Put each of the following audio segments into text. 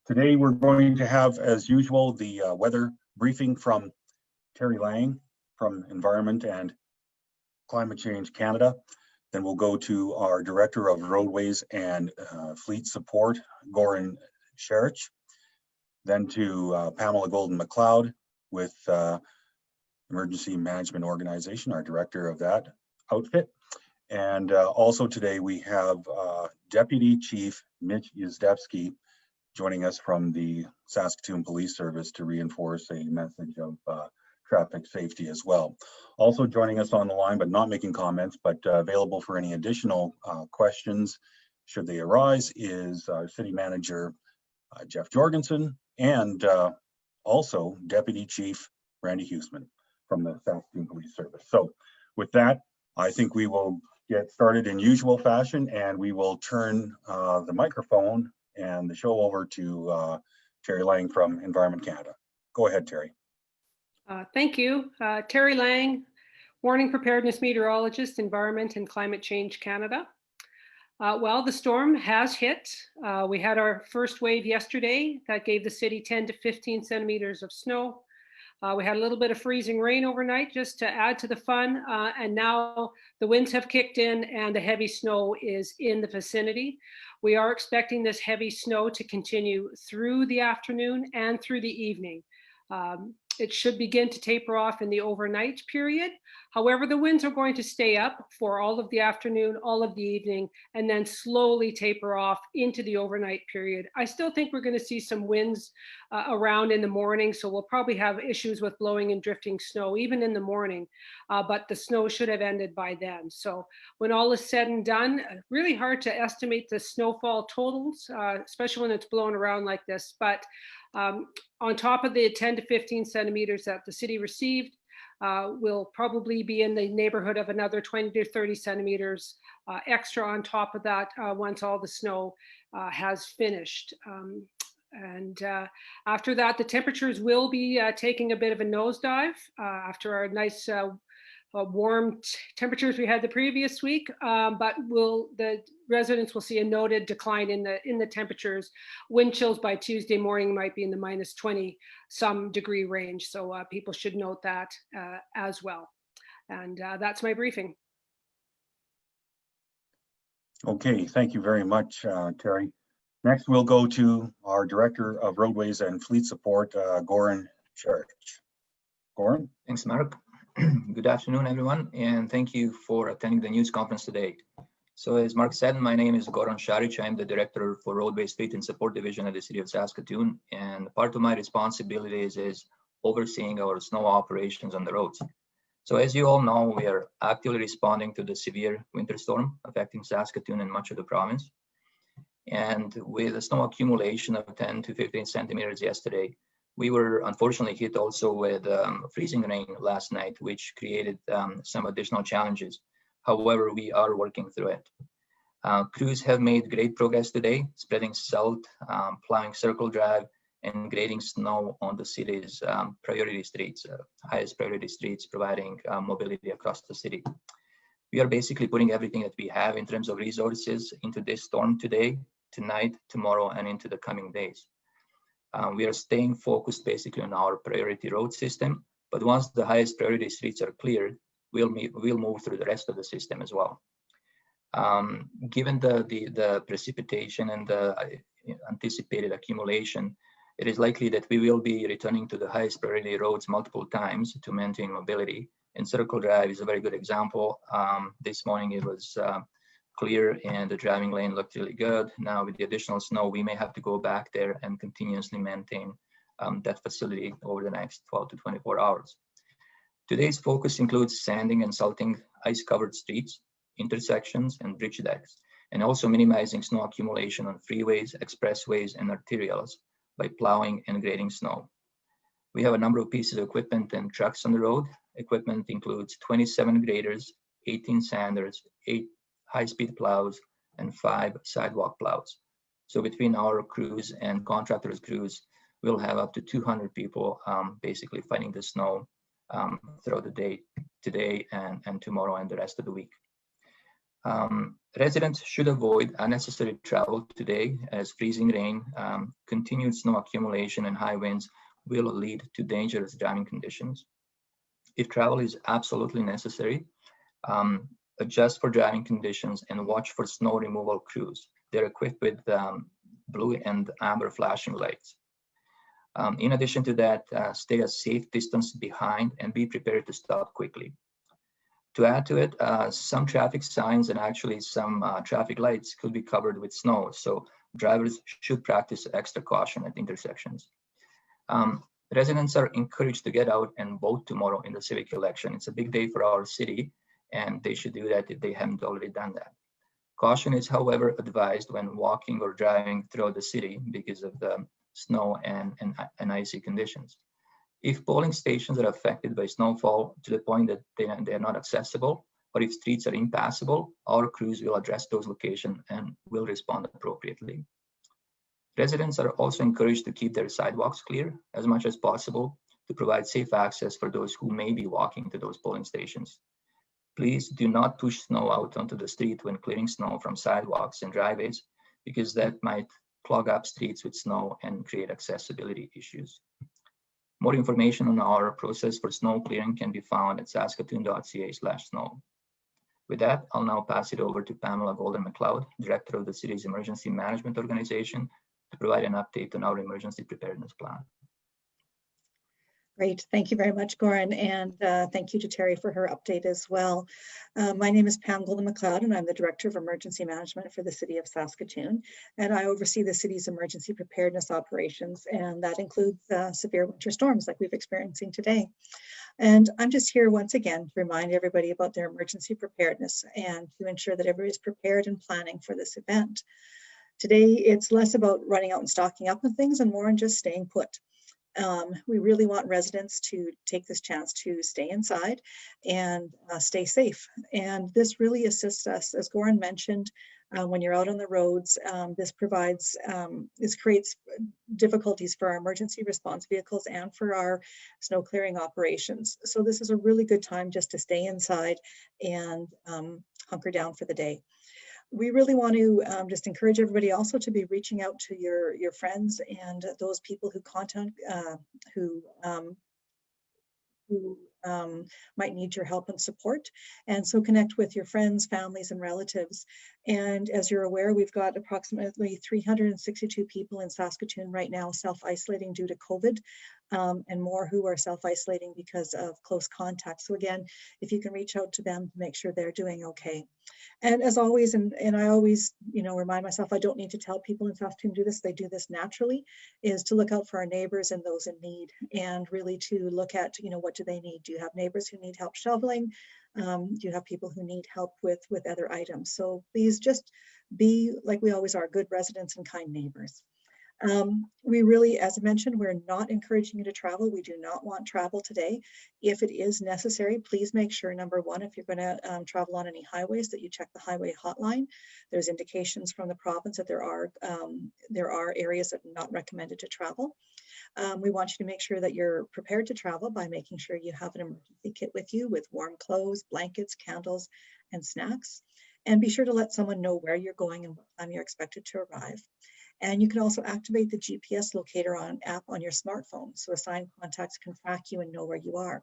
Today we're going to have, as usual, the weather briefing from Terry Lang from Environment and Climate Change Canada. Then we'll go to our Director of Roadways and Fleet Support, Goran Sherich. Then to Pamela Golden-McLeod with Emergency Management Organization, our Director of that outfit. And also today we have Deputy Chief Mitch Yazdebski joining us from the Saskatoon Police Service to reinforce a message of traffic safety as well. Also joining us on the line, but not making comments, but available for any additional questions should they arise, is our City Manager Jeff Jorgensen and also Deputy Chief Randy Huseman from the Saskatoon Police Service. So with that, I think we will get started in usual fashion, and we will turn the microphone and the show over to Terry Lang from Environment Canada. Go ahead, Terry. Thank you. Terry Lang, Warning Preparedness Meteorologist, Environment and Climate Change Canada. Well, the storm has hit. We had our first wave yesterday that gave the city 10 to 15 centimeters of snow. We had a little bit of freezing rain overnight just to add to the fun. And now the winds have kicked in and the heavy snow is in the vicinity. We are expecting this heavy snow to continue through the afternoon and through the evening. It should begin to taper off in the overnight period. However, the winds are going to stay up for all of the afternoon, all of the evening, and then slowly taper off into the overnight period. I still think we're going to see some winds around in the morning, so we'll probably have issues with blowing and drifting snow even in the morning, but the snow should have ended by then. So when all is said and done, really hard to estimate the snowfall totals, especially when it's blowing around like this, but on top of the 10 to 15 centimeters that the city received, will probably be in the neighborhood of another 20 to 30 centimeters extra on top of that once all the snow has finished. After that, the temperatures will be taking a bit of a nosedive after our nice warm temperatures we had the previous week, but the residents will see a noted decline in the temperatures. Wind chills by Tuesday morning might be in the minus 20 some degree range, so people should note that as well. And that's my briefing. Okay, thank you very much, Terry. Next, we'll go to our Director of Roadways and Fleet Support, Goran Sherich. Goran? Thanks, Mark. Good afternoon, everyone, and thank you for attending the news conference today. So as Mark said, my name is Goran Sherich. I'm the Director for Roadways, Fleet and Support Division at the City of Saskatoon, and part of my responsibilities is overseeing our snow operations on the roads. So as you all know, we are actively responding to the severe winter storm affecting Saskatoon and much of the province. And with a snow accumulation of 10 to 15 centimeters yesterday, we were unfortunately hit also with freezing rain last night, which created some additional challenges. However, we are working through it. Crews have made great progress today, spreading salt, plowing circle drive, and grading snow on the city's priority streets, highest priority streets, providing mobility across the city. We are basically putting everything that we have in terms of resources into this storm today, tonight, tomorrow, and into the coming days. We are staying focused basically on our priority road system, but once the highest priority streets are cleared, we'll move through the rest of the system as well. Given the precipitation and the anticipated accumulation, it is likely that we will be returning to the highest priority roads multiple times to maintain mobility. And Circle Drive is a very good example. This morning it was clear and the driving lane looked really good. Now with the additional snow, we may have to go back there and continuously maintain that facility over the next 12 to 24 hours. Today's focus includes sanding and salting ice-covered streets, intersections, and bridge decks, and also minimizing snow accumulation on freeways, expressways, and arterials by plowing and grading snow. We have a number of pieces of equipment and trucks on the road. Equipment includes 27 graders, 18 sanders, 8 high-speed plows, and 5 sidewalk plows. So between our crews and contractors' crews, we'll have up to 200 people basically fighting the snow throughout the day, today and tomorrow and the rest of the week. Residents should avoid unnecessary travel today, as freezing rain, continued snow accumulation, and high winds will lead to dangerous driving conditions. If travel is absolutely necessary, adjust for driving conditions and watch for snow removal crews. They're equipped with blue and amber flashing lights. In addition to that, stay a safe distance behind and be prepared to stop quickly. To add to it, some traffic signs and actually some traffic lights could be covered with snow, so drivers should practice extra caution at intersections. Residents are encouraged to get out and vote tomorrow in the civic election. It's a big day for our city, and they should do that if they haven't already done that. Caution is, however, advised when walking or driving throughout the city because of the snow and icy conditions. If polling stations are affected by snowfall to the point that they are not accessible, or if streets are impassable, our crews will address those locations and will respond appropriately. Residents are also encouraged to keep their sidewalks clear as much as possible to provide safe access for those who may be walking to those polling stations. Please do not push snow out onto the street when clearing snow from sidewalks and driveways, because that might clog up streets with snow and create accessibility issues. More information on our process for snow clearing can be found at saskatoon.ca/snow. With that, I'll now pass it over to Pamela Golden-McLeod, Director of the city's Emergency Management Organization, to provide an update on our emergency preparedness plan. Great, thank you very much, Goran, and thank you to Terry for her update as well. My name is Pam Golden-McLeod, and I'm the Director of Emergency Management for the City of Saskatoon, and I oversee the city's emergency preparedness operations, and that includes severe winter storms like we've experiencing today. And I'm just here once again to remind everybody about their emergency preparedness and to ensure that everybody's prepared and planning for this event. Today, it's less about running out and stocking up on things and more on just staying put. We really want residents to take this chance to stay inside and stay safe. And this really assists us, as Goran mentioned, when you're out on the roads. This creates difficulties for our emergency response vehicles and for our snow clearing operations. So this is a really good time just to stay inside and hunker down for the day. We really want to just encourage everybody also to be reaching out to your friends and those people who might need your help and support. And so connect with your friends, families, and relatives. And as you're aware, we've got approximately 362 people in Saskatoon right now self-isolating due to COVID, and more who are self-isolating because of close contact. So again, if you can reach out to them to make sure they're doing okay. And as always, and I always, remind myself, I don't need to tell people in Saskatoon to do this, they do this naturally, is to look out for our neighbors and those in need, and really to look at, what do they need? Do you have neighbors who need help shoveling? Do you have people who need help with other items? So please just be, like we always are, good residents and kind neighbors. We really, as I mentioned, we're not encouraging you to travel. We do not want travel today. If it is necessary, please make sure, number one, if you're going to travel on any highways, that you check the highway hotline. There's indications from the province that there are areas that are not recommended to travel. We want you to make sure that you're prepared to travel by making sure you have an emergency kit with you with warm clothes, blankets, candles, and snacks. And be sure to let someone know where you're going and what time you're expected to arrive. And you can also activate the GPS locator app on your smartphone, so assigned contacts can track you and know where you are.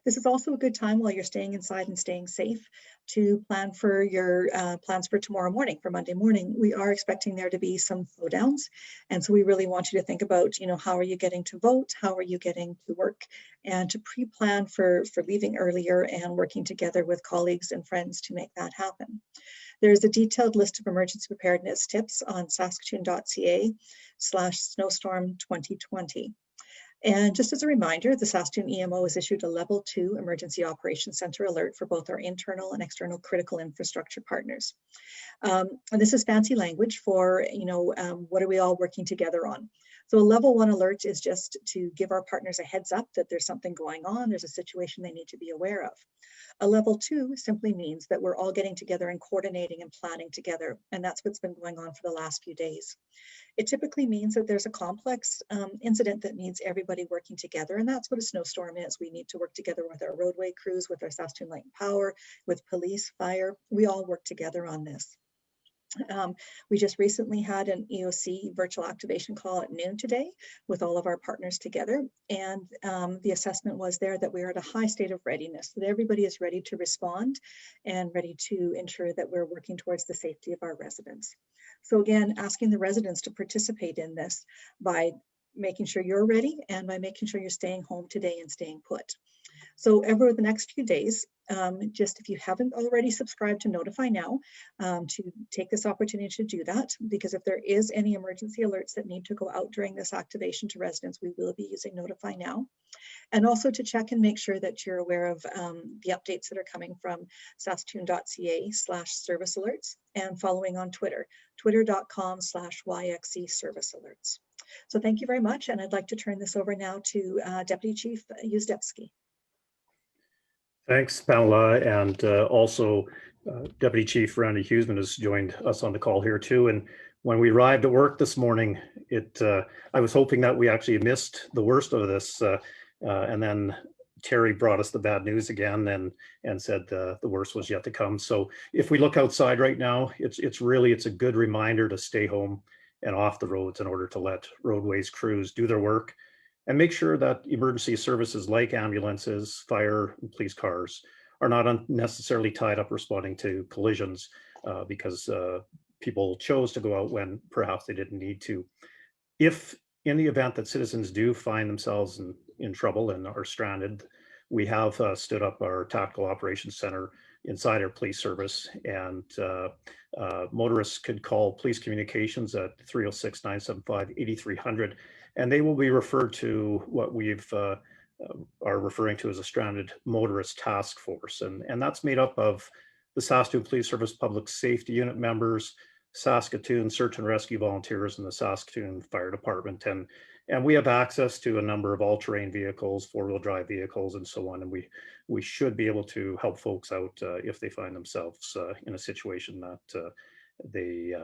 This is also a good time while you're staying inside and staying safe to plan for your plans for tomorrow morning, for Monday morning. We are expecting there to be some slowdowns. And so we really want you to think about, how are you getting to vote? How are you getting to work? And to pre-plan for leaving earlier and working together with colleagues and friends to make that happen. There's a detailed list of emergency preparedness tips on saskatoon.ca/snowstorm 2020. And just as a reminder, the Saskatoon EMO has issued a Level 2 Emergency Operations Center alert for both our internal and external critical infrastructure partners. And this is fancy language for, what are we all working together on? So a Level 1 alert is just to give our partners a heads up that there's something going on, there's a situation they need to be aware of. A Level 2 simply means that we're all getting together and coordinating and planning together, and that's what's been going on for the last few days. It typically means that there's a complex incident that needs everybody everybody working together. And that's what a snowstorm is. We need to work together with our roadway crews, with our Saskatoon Light and Power, with police, fire. We all work together on this. We just recently had an EOC virtual activation call at noon today with all of our partners together. And the assessment was there that we are at a high state of readiness, that everybody is ready to respond and ready to ensure that we're working towards the safety of our residents. So again, asking the residents to participate in this by making sure you're ready and by making sure you're staying home today and staying put. So over the next few days, just if you haven't already subscribed to Notify Now, to take this opportunity to do that, because if there is any emergency alerts that need to go out during this activation to residents, we will be using Notify Now. And also to check and make sure that you're aware of the updates that are coming from saskatoon.ca/service alerts and following on Twitter, twitter.com/YXE service alerts. So thank you very much. And I'd like to turn this over now to Deputy Chief Uzdebski. Thanks, Pamela, and also Deputy Chief Randy Huseman has joined us on the call here too. And when we arrived at work this morning, I was hoping that we actually missed the worst of this, and then Terry brought us the bad news again and said the worst was yet to come. So if we look outside right now, it's a good reminder to stay home and off the roads in order to let roadways crews do their work and make sure that emergency services like ambulances, fire, and police cars are not unnecessarily tied up responding to collisions because people chose to go out when perhaps they didn't need to. If in the event that citizens do find themselves in trouble and are stranded, we have stood up our Tactical Operations Center inside our police service, and motorists could call police communications at 306-975-8300, and they will be referred to what we've are referring to as a stranded motorist task force. And that's made up of the Saskatoon Police Service Public Safety Unit members, Saskatoon Search and Rescue volunteers, and the Saskatoon Fire Department. And we have access to a number of all-terrain vehicles, four-wheel drive vehicles, and so on. And we should be able to help folks out if they find themselves in a situation that they